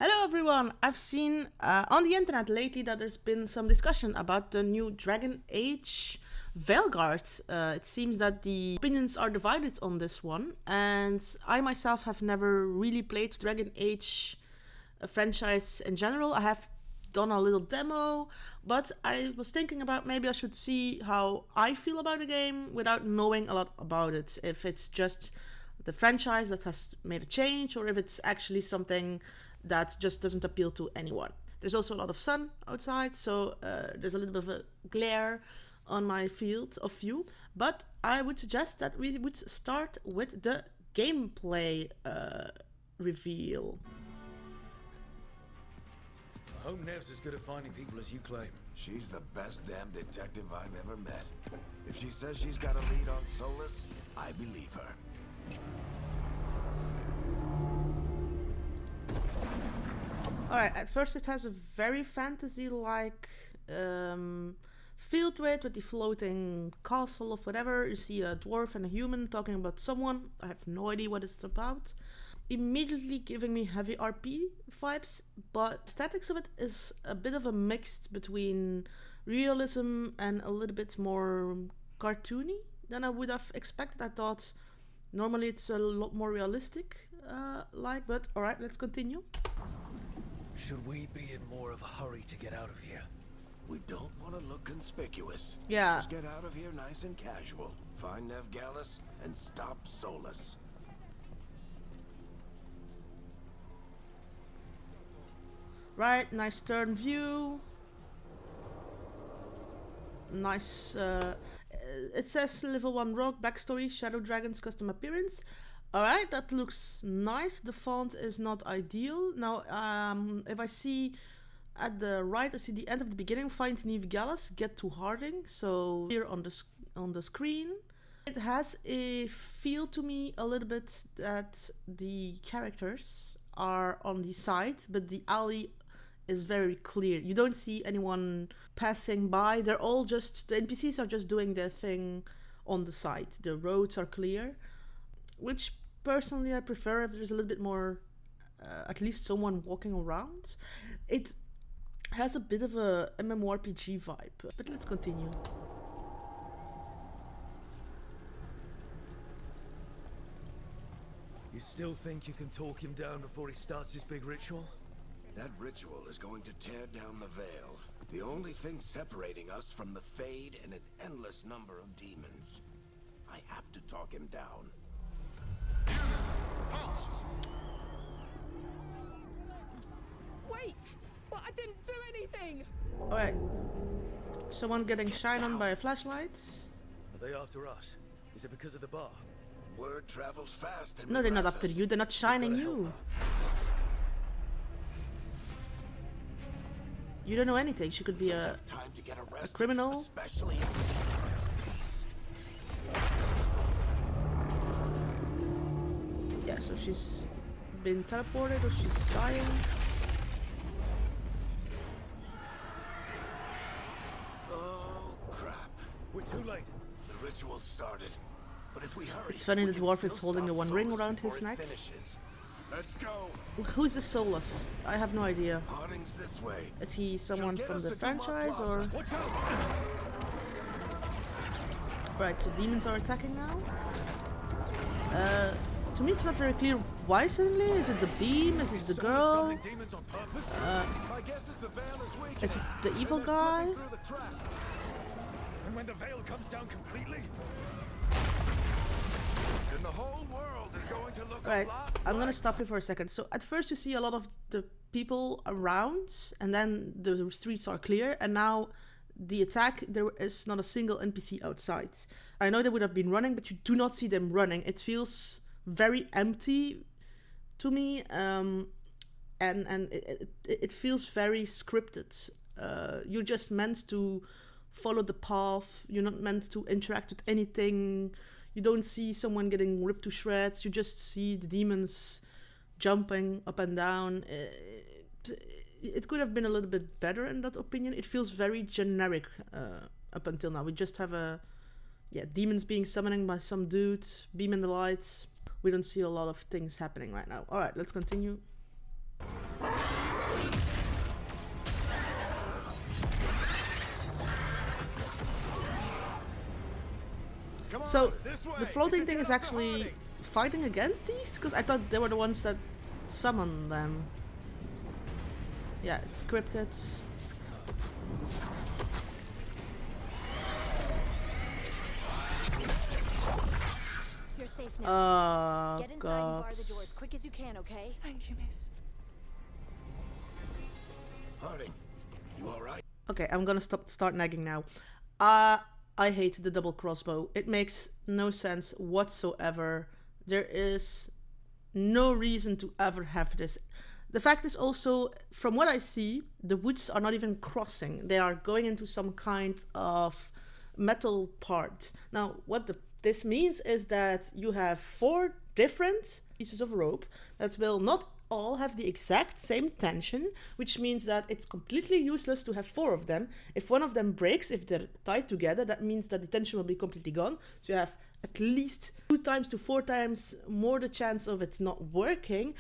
Hello everyone! I've seen on the internet lately that there's been some discussion about the new Dragon Age Veilguard. It seems that the opinions are divided on this one, and I myself have never really played Dragon Age franchise in general. I have done a little demo, but I was thinking about maybe I should see how I feel about the game without knowing a lot about it. If it's just the franchise that has made a change, or if it's actually something that just doesn't appeal to anyone. There's also a lot of sun outside, so there's a little bit of a glare on my field of view, but I would suggest that we would start with the gameplay reveal. I hope Nev's as good at finding people as you claim. She's the best damn detective I've ever met. If she says she's got a lead on Solus, I believe her. Alright, at first it has a very fantasy-like feel to it, with the floating castle of whatever. You see a dwarf and a human talking about someone. I have no idea what it's about. Immediately giving me heavy RP vibes, but aesthetics of it is a bit of a mix between realism and a little bit more cartoony than I would have expected. I thought normally it's a lot more realistic, but alright, let's continue. Should we be in more of a hurry to get out of here? We don't want to look conspicuous. Yeah. Just get out of here nice and casual. Find Nev Gallus and stop Solus. Right, nice turn view. Nice, it says level 1 rogue, backstory, shadow dragons, custom appearance. Alright, that looks nice. The font is not ideal. Now, if I see at the right, I see the end of the beginning, find Nev Gallus, get to Harding. So here on the screen, it has a feel to me a little bit that the characters are on the side, but the alley is very clear. You don't see anyone passing by. They're all just, the NPCs are just doing their thing on the side. The roads are clear, which personally I prefer if there's a little bit more, at least someone walking around. It has a bit of a MMORPG vibe, but let's continue. You still think you can talk him down before he starts his big ritual? That ritual is going to tear down the veil. The only thing separating us from the Fade and an endless number of demons. I have to talk him down. Halt! Wait! But I didn't do anything! Alright. Someone getting shined on by a flashlight. Are they after us? Is it because of the bar? Word travels fast and No, they're not after you. They're not shining you. You don't know anything. She could be a criminal. Especially yeah, so she's been teleported or she's dying. Oh crap. We're too late. The ritual started. But if we hurry, It's funny we the can dwarf still is holding the stop one ring Solus around his before it neck. finishes. Let's go. Who's the Solus? I have no idea. Harding's this way. Is he someone She'll get from us the to Dumont franchise or? Plaza. Watch out! Right, so demons are attacking now. To me it's not very clear why suddenly. Is it the beam? Is it the girl? Summoning demons on purpose? My guess is the veil is weak. Is it the evil And they're guy? slipping through the cracks. And when the veil comes down completely? And the whole world is going to look Right, a lot I'm gonna like stop you for a second. So at first you see a lot of the people around, and then the streets are clear, and now the attack, there is not a single NPC outside. I know they would have been running, but you do not see them running. It feels very empty to me, and it feels very scripted. You're just meant to follow the path. You're not meant to interact with anything. You don't see someone getting ripped to shreds. You just see the demons jumping up and down. It could have been a little bit better in that opinion. It feels very generic up until now. We just have demons being summoned by some dude, beam in the lights. We don't see a lot of things happening right now. Alright, let's continue. So the floating thing is actually fighting against these? Because I thought they were the ones that summon them. Yeah, it's scripted. You're safe now. Oh, Get inside God. and bar the door as quick as you can, okay? Thank you, miss. Harding, you alright? Okay, I'm gonna start nagging now. I hate the double crossbow. It makes no sense whatsoever. There is no reason to ever have this. The fact is also, from what I see, the woods are not even crossing. They are going into some kind of metal part. Now, what this means is that you have 4 different pieces of rope that will not all have the exact same tension, which means that it's completely useless to have 4 of them. If one of them breaks, if they're tied together, that means that the tension will be completely gone. So you have at least 2 times to 4 times more the chance of it not working.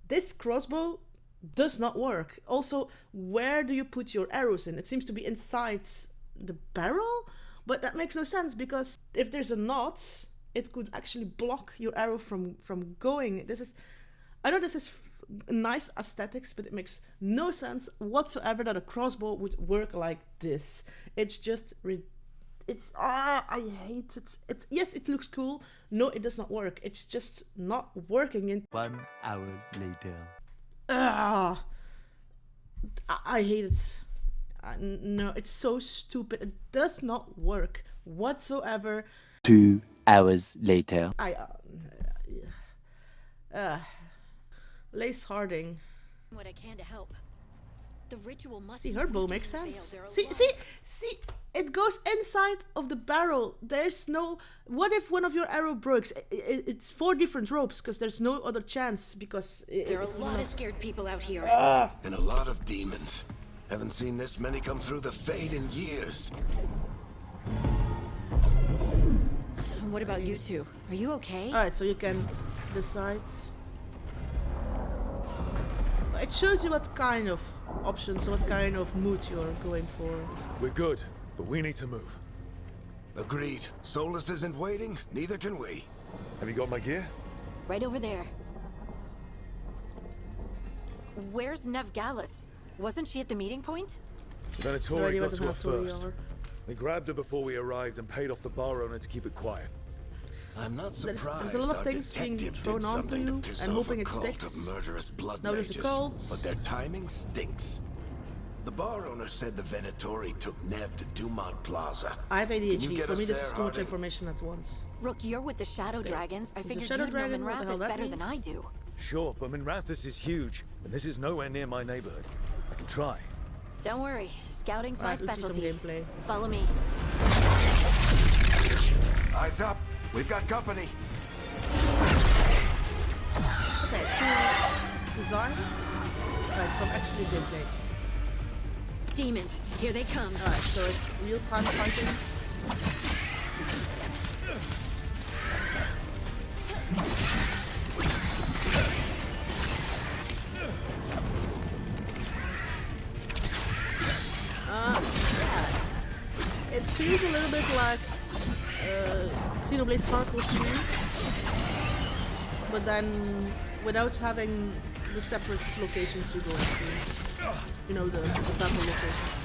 This crossbow does not work. Also, where do you put your arrows in? It seems to be inside the barrel, but that makes no sense, because if there's a knot, it could actually block your arrow from going. I know this is nice aesthetics, but it makes no sense whatsoever that a crossbow would work like this. It's just I hate it. Yes, it looks cool. No, it does not work. It's just not working. 1 hour later. I hate it. No, it's so stupid. It does not work whatsoever. 2 hours later. Lace Harding. What I can to help. The ritual must See, be her bow weakened makes in the sense. veil. There are See, it goes inside of the barrel. There's no... What if one of your arrow breaks? It's 4 different ropes, because there's no other chance, because... There are a lot of scared people out here. And a lot of demons. Haven't seen this many come through the Fade in years. What about you two? Are you okay? Alright, so you can decide... It shows you what kind of options, what kind of mood you're going for. We're good, but we need to move. Agreed. Solus isn't waiting, neither can we. Have you got my gear? Right over there. Where's Nev Gallus? Wasn't she at the meeting point? Venatori got to her Venatori first. are. They grabbed her before we arrived and paid off the bar owner to keep it quiet. I'm not surprised. There's a lot of our things being detective thrown did onto something you to piss and off hoping a it cult sticks. of murderous blood Now there's a mages, cult. but their timing stinks. The bar owner said the Venatori took Nev to Dumont Plaza. I have Can you ADHD. get For us me, this there, is too much Harding? information at once. Rook, you're with the Shadow Dragons. I Is the figured Shadow you'd know Dragon what the hell Minrathous that better than means? I do. Sure, but Minrathous is huge, and this is nowhere near my neighborhood. I can try. Don't worry, scouting's my Alright, let's see some specialty. gameplay. Follow me. Eyes up! We've got company! Okay, so design. Alright, so actually gameplay. Demons, here they come. Alright, so it's real-time fighting. Yeah. It feels a little bit like Xenoblade Chronicles 2, but then without having the separate locations you go into. You know, the battle locations.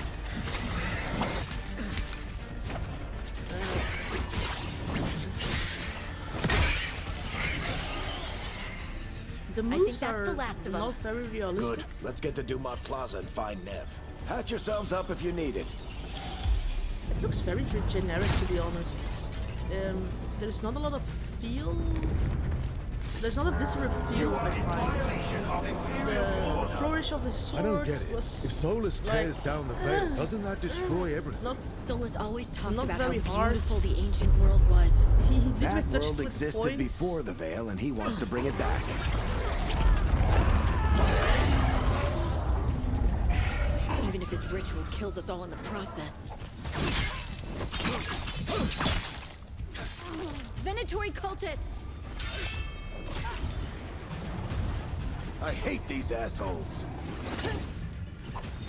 The moves that's are the last of 'em. not very realistic. Good. Let's get to Dumont Plaza and find Nev. Patch yourselves up if you need it. It looks very generic, to be honest. There's not a lot of feel. There's not a visceral feel, I find. The flourish of the I don't swords get it. was If Solus tears down the veil, doesn't that destroy everything? not. Solus always talked Not about how very hard. beautiful the ancient world was. He literally That touched world with existed points. before the Veil, and he wants to bring it back. Even if his ritual kills us all in the process. Venatori cultists! I hate these assholes.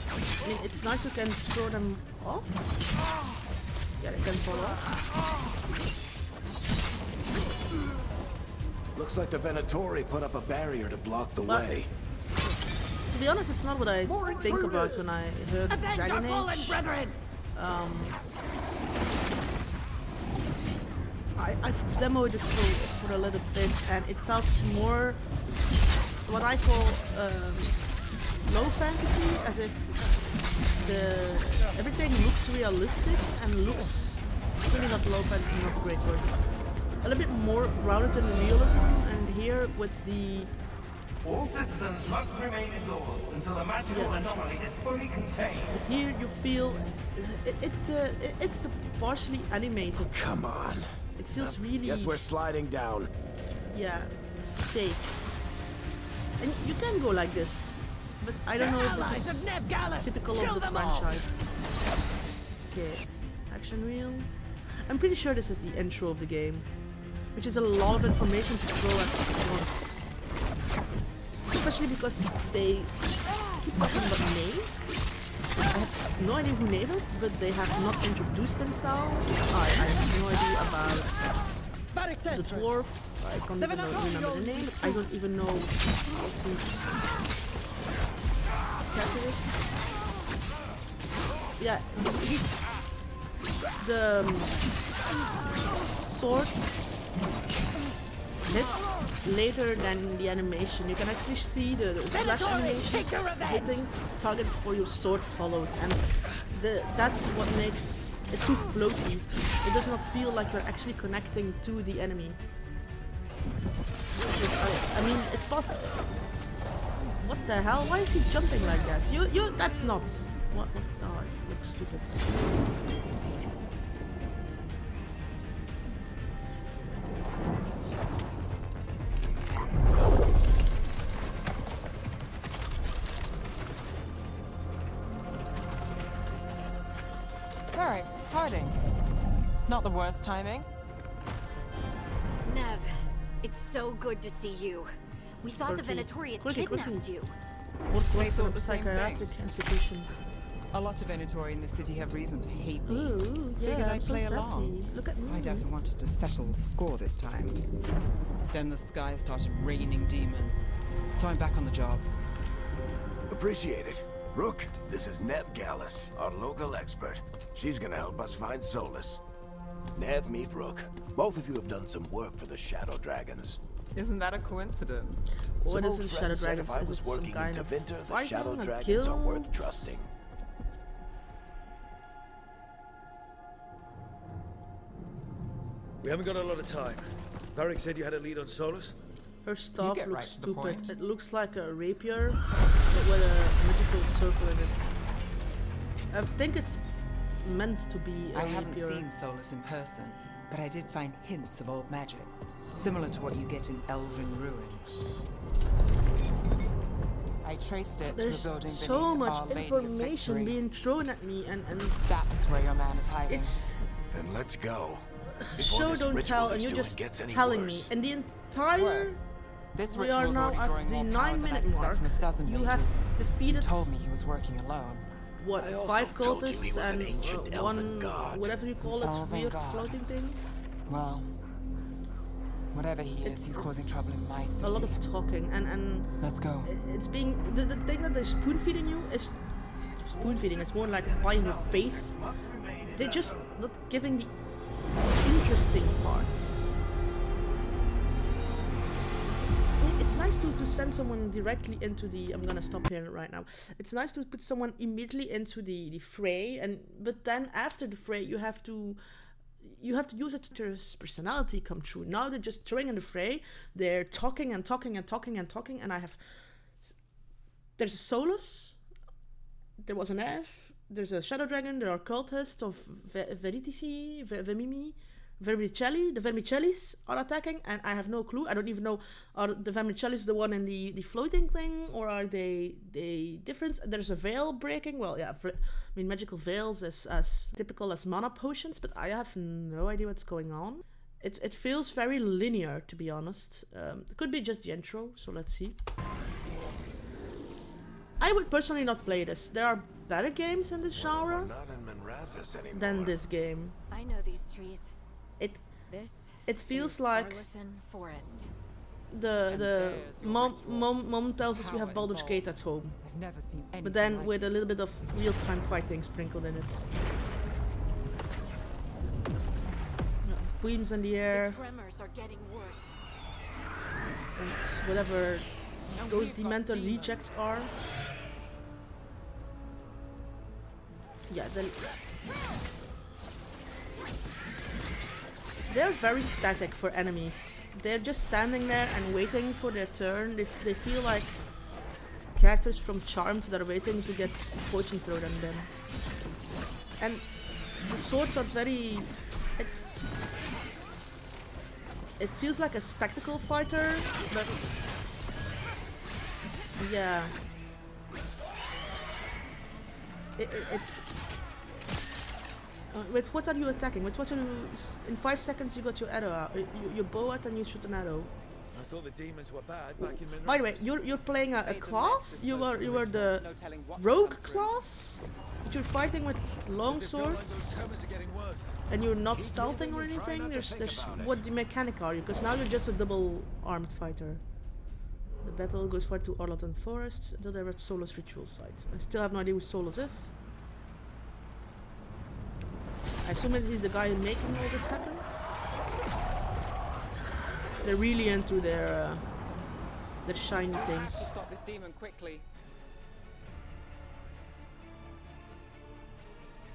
I mean, it's nice you can throw them off. Yeah, they can fall off. Looks like the Venatori put up a barrier to block the But- way. To be honest, it's not what I think about when I heard Dragon Age. I've demoed it for a little bit, and it felt more what I call low fantasy, as if everything looks realistic and looks, maybe not low fantasy, not a great word, a little bit more grounded in realism. And here with the All citizens must remain indoors until the magical anomaly is fully contained. here you feel it's the partially animated. Come on. It feels really, Guess we're sliding down. yeah, fake. And you can go like this, but I don't know if this is typical of the franchise. Okay, action reel. I'm pretty sure this is the intro of the game, which is a lot of information to throw at once. Especially because they keep talking about Nave. I have no idea who Nave is, but they have not introduced themselves. I have no idea about the dwarf. I can't even remember the name. I don't even know what his character is. Yeah, the swords hits later than the animation. You can actually see the slash animation hitting target before your sword follows, and that's what makes it too floaty. It does not feel like you're actually connecting to the enemy. I mean, it's possible. What the hell? Why is he jumping like that? That's nuts. What? Oh, it looks stupid. Alright, hiding. Not the worst timing. Nev, it's so good to see you. We thought the Venatori had kidnapped you. What We was thought a the same psychiatric institution? A lot of Venatori in the city have reason to hate me. Ooh, Figured yeah, I'd I'm so play sassy. along. Look at me. I definitely wanted to settle the score this time. Then the sky started raining demons. So I'm back on the job. Appreciate it. Rook, this is Nev Gallus, our local expert. She's gonna help us find Solus. Nev, meet Rook. Both of you have done some work for the Shadow Dragons. Isn't that a coincidence? What Some is old the Shadow friend said Dragons? if I Is was it some working in kind of Tevinter, the fighting, Shadow a Dragons are worth guild? trusting. We haven't got a lot of time. Varric said you had a lead on Solus? Her staff get looks right to the stupid. point. It looks like a rapier, but with a magical circle in it. I think it's meant to be a I rapier. haven't seen Solus in person, but I did find hints of old magic, similar to what you get in Elven ruins. I traced it There's to a building so beneath much Our Lady of information Victory. being thrown at me, and That's where your man is hiding. it's Then let's go. Before show this don't ritual tell, he's and you're doing just gets any telling worse. me. And the entire Worse. This we are ritual's now already at drawing the more power than 9-minute I'd expect mark. from a dozen You mages. have defeated Told me he was working alone. what, I also 5 told you he cultists was an and ancient elven one god. whatever you call it, Elven weird god. floating thing. Well, whatever he is, It's- he's causing it's trouble in my city. A lot of talking, and Let's go. it's being the thing that they're spoon feeding you is spoon feeding. It's more like a pie in your face. They're just not giving the interesting parts. I mean, it's nice to send someone directly into the. I'm gonna stop here right now. It's nice to put someone immediately into the fray, but then after the fray, you have to use it to his personality come true. Now they're just throwing in the fray. They're talking and talking and talking and talking, and there's a Solus. There was an F. There's a Shadow Dragon. There are cultists of Veritici, Vemimi, Vermicelli. The Vermicellis are attacking, and I have no clue. I don't even know, are the Vermicellis the one in the floating thing, or are they different? There's a veil breaking. Well, yeah, I mean, magical veils is as typical as mana potions, but I have no idea what's going on. It feels very linear, to be honest. It could be just the intro, so let's see. I would personally not play this. There are better games in this genre Not in Manrathus anymore. than this game. I know these trees. It This it feels is like Arlethan Forest. the mom tells us we have Baldur's Gate at home, I've never seen anything but then like with a little bit of real-time fighting sprinkled in it. Beams in the air. The tremors are getting worse. And whatever those Dementor rejects are. Yeah, they're very static for enemies. They're just standing there and waiting for their turn. They feel like characters from Charmed that are waiting to get potion thrown at them. And the swords are very... It feels like a spectacle fighter, but... Yeah. It's... with what are you attacking? With what are you... In 5 seconds you got your arrow out. Your bow out and you shoot an arrow. I thought the demons were bad back in Monroe. By the way, you're playing a class? You were the rogue class? But you're fighting with long swords? And you're not stealthing or anything? What the mechanic are you? Because now you're just a double armed fighter. The battle goes far to Arlington Forest until they're at Solus ritual site. I still have no idea who Solus is. I assume that he's the guy making all this happen. They're really into their shiny things. Stop this demon quickly.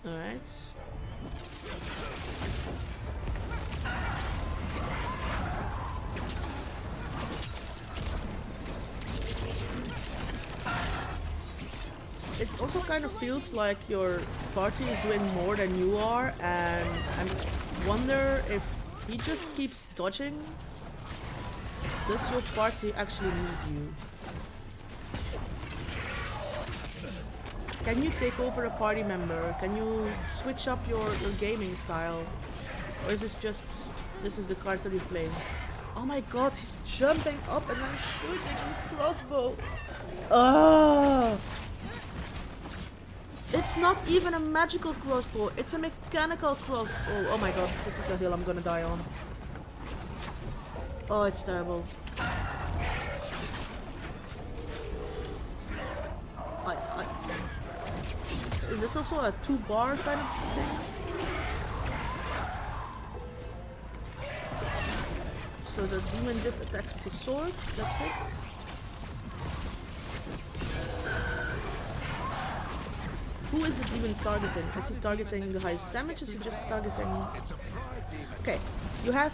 All right. It also kind of feels like your party is doing more than you are, and I wonder if he just keeps dodging. Does your party actually need you? Can you take over a party member? Can you switch up your gaming style? Or is this just, this is the card that you're playing? Oh my god, he's jumping up and then shooting his crossbow. Oh! It's not even a magical crossbow, it's a mechanical crossbow. Oh my god, this is a hill I'm gonna die on. Oh, it's terrible. Is this also a 2-bar kind of thing? So the demon just attacks with his sword, that's it. Who is the demon targeting? Is he targeting the highest damage? Is he just targeting... Okay, you have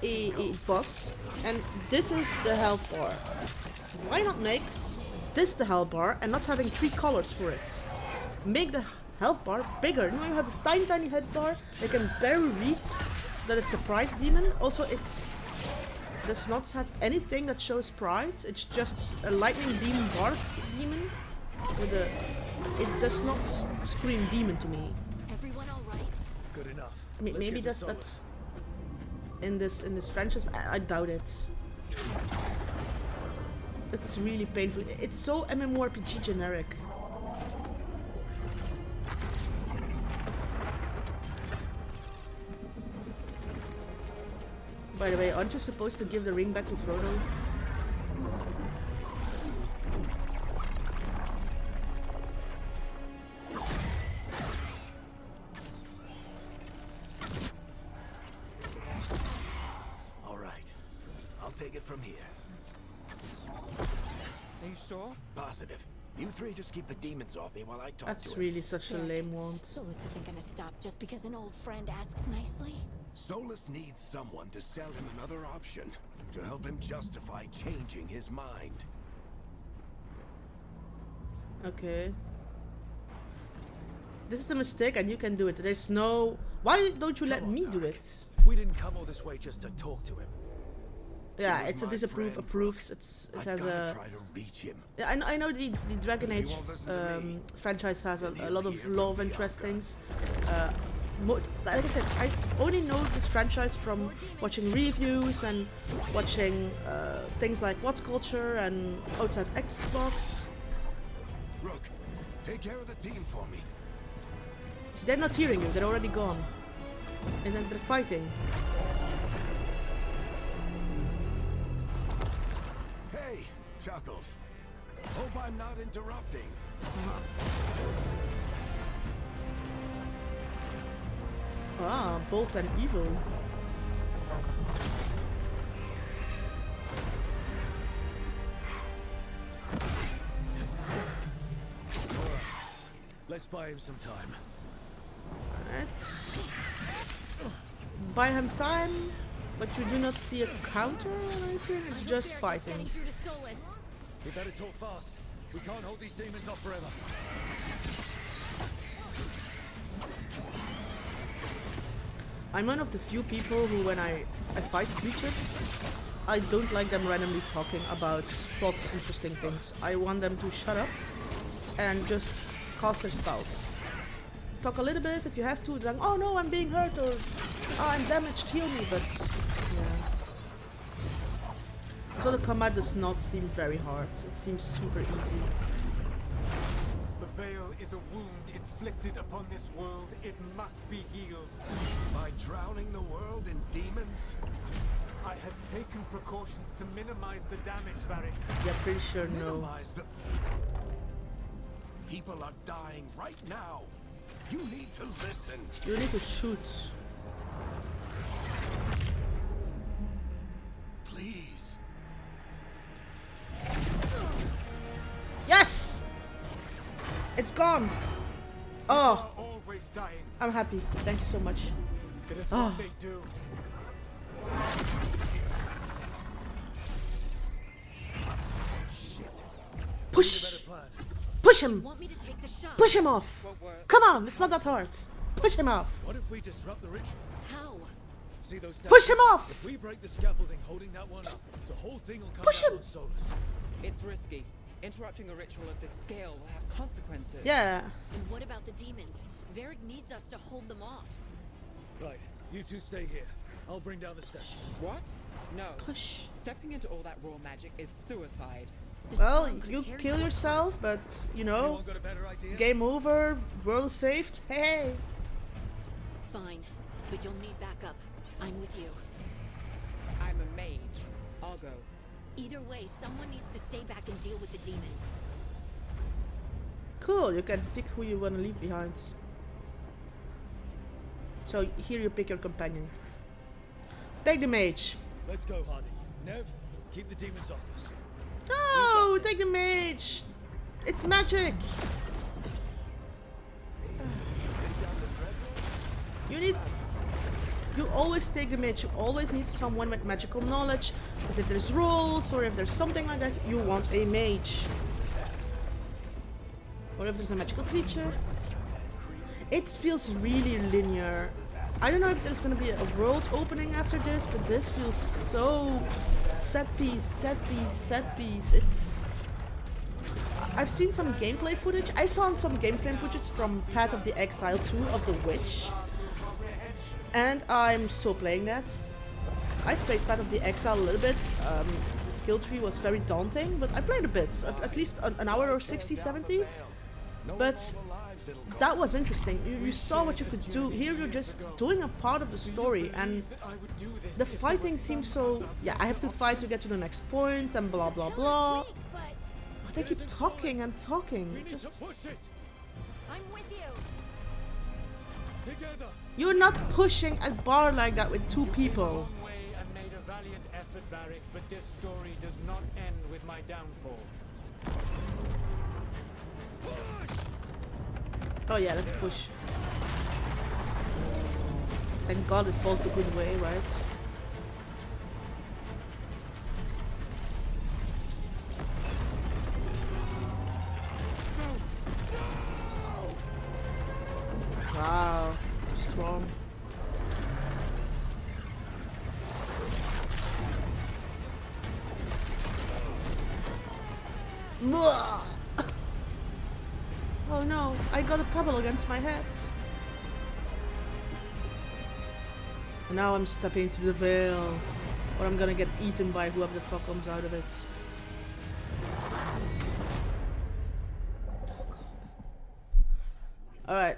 a boss, and this is the health bar. Why not make this the health bar and not having 3 colors for it? Make the health bar bigger. You know, you have a tiny health bar. They can barely read that it's a pride demon. Also, it does not have anything that shows pride. It's just a lightning beam bark demon. With a, it does not scream demon to me. Everyone all right? Good enough. I mean, maybe that's in this franchise. I doubt it. It's really painful. It's so MMORPG generic. By the way, aren't you supposed to give the ring back to Frodo? From here. Are you sure? Positive. You three just keep the demons off me while I talk to That's him. really such a lame want. Solus isn't gonna stop just because an old friend asks nicely. Solus needs someone to sell him another option, to help him justify changing his mind. Okay. This is a mistake and you can do it. There's no... Why don't you let me do it? We didn't come all this way just to talk to him. Yeah, it's a disapprove, approves. It has a. Try to reach him. Yeah, I know the Dragon Age franchise has a lot of love interest things. Like I said, I only know this franchise from watching reviews and watching things like What's Culture and Outside Xbox. Rook, take care of the team for me. They're not hearing you. They're already gone, and then they're fighting. chuckles. Hope I'm not interrupting. Ah, bold and evil. Let's buy him some time. Let's buy him time, but you do not see a counter or anything. It's just fighting. We better talk fast. We can't hold these demons off forever. I'm one of the few people who, when I fight creatures, I don't like them randomly talking about plot interesting things. I want them to shut up and just cast their spells. Talk a little bit if you have to, like, oh no, I'm being hurt, or oh, I'm damaged, heal me, but yeah. So the combat does not seem very hard. It seems super easy. The veil is a wound inflicted upon this world. It must be healed. By drowning the world in demons? I have taken precautions to minimize the damage, Varric. Yeah, pretty sure no. Minimize the... People are dying right now. You need to listen. You need to shoot. Please. Yes! It's gone. Oh, Always dying. I'm happy. Thank you so much. It is Oh. what they do. Shit. Push! Push him! Want me to take the shot? Push him off! What worked? Come on, it's not that hard. Push him off. What if we disrupt the ritual? How? See those Push statues? him off! If we break the scaffolding holding that one up, the whole thing will come Push down him! on Solus. It's risky. Interrupting a ritual of this scale will have consequences. Yeah. And what about the demons? Varric needs us to hold them off. Right, you two stay here. I'll bring down the statue. What? No. Push. Stepping into all that raw magic is suicide. The Well, storm could you tear kill you yourself, but you know, Anyone got a better idea? game over, world is saved. Hey. Fine, but you'll need backup. I'm with you. I'm a mage. I'll go. Either way, someone needs to stay back and deal with the demons. Cool, you can pick who you want to leave behind. So here you pick your companion. Take the mage. Let's go, Hardy. Nev, keep the demons off us. No, take the mage. It's magic. You always take the mage. You always need someone with magical knowledge. Because if there's rolls or if there's something like that, you want a mage. Or if there's a magical creature. It feels really linear. I don't know if there's gonna be a world opening after this, but this feels so set piece, set piece, set piece. I've seen some gameplay footage. I saw some gameplay footage from Path of the Exile 2 of the Witch. And I'm so playing that. I've played Path of the Exile a little bit. The skill tree was very daunting, but I played a bit. At least an hour or 60, 70. But that was interesting. You saw what you could do. Here you're just doing a part of the story, and the fighting seems so... Yeah, I have to fight to get to the next point, and blah blah blah. But they keep talking and talking. Just... I'm with you. Together. You're not pushing a bar like that with two people. Long way and made a valiant effort, Varric, but this story does not end with my downfall. Oh yeah, let's push. Thank God it falls the good way, right? Wow, strong. Oh no, I got a pebble against my head. And now I'm stepping into the veil. Or I'm gonna get eaten by whoever the fuck comes out of it. Oh god. Alright.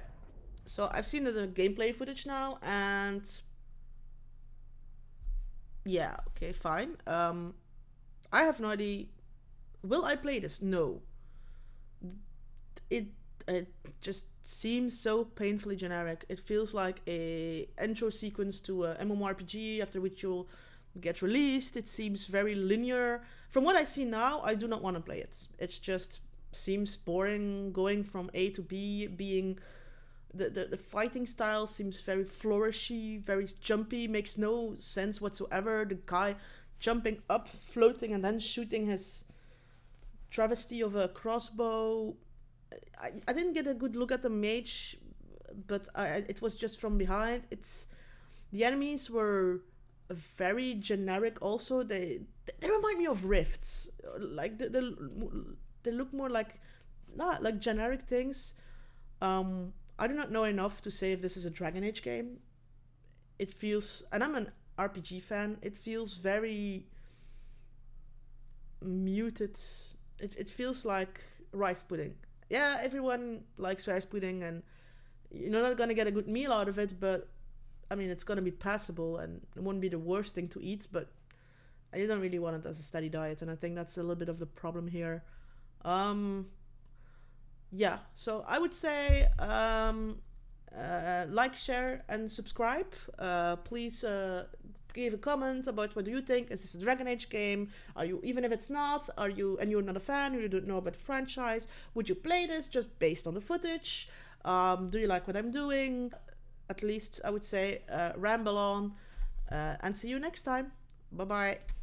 So I've seen the gameplay footage now, and yeah, okay, fine. I have no idea Will I play this? No. It just seems so painfully generic. It feels like a intro sequence to a MMORPG after which you'll get released. It seems very linear. From what I see now, I do not want to play it. It just seems boring, going from A to B, being... The fighting style seems very flourishy, very jumpy, makes no sense whatsoever. The guy jumping up, floating, and then shooting his travesty of a crossbow. I didn't get a good look at the mage, but it was just from behind. The enemies were very generic also. They remind me of Rifts. Like they look more like generic things. I do not know enough to say if this is a Dragon Age game. It feels, and I'm an RPG fan, it feels very muted. It feels like rice pudding. Yeah, everyone likes rice pudding and you're not gonna get a good meal out of it, but I mean, it's gonna be passable and it won't be the worst thing to eat, but I don't really want it as a steady diet, and I think that's a little bit of the problem here. Yeah, so I would say like, share, and subscribe. Please give a comment about what do you think. Is this a Dragon Age game? Are you, even if it's not, and you're not a fan, you don't know about the franchise, would you play this just based on the footage? Do you like what I'm doing? At least I would say ramble on, and see you next time. Bye bye.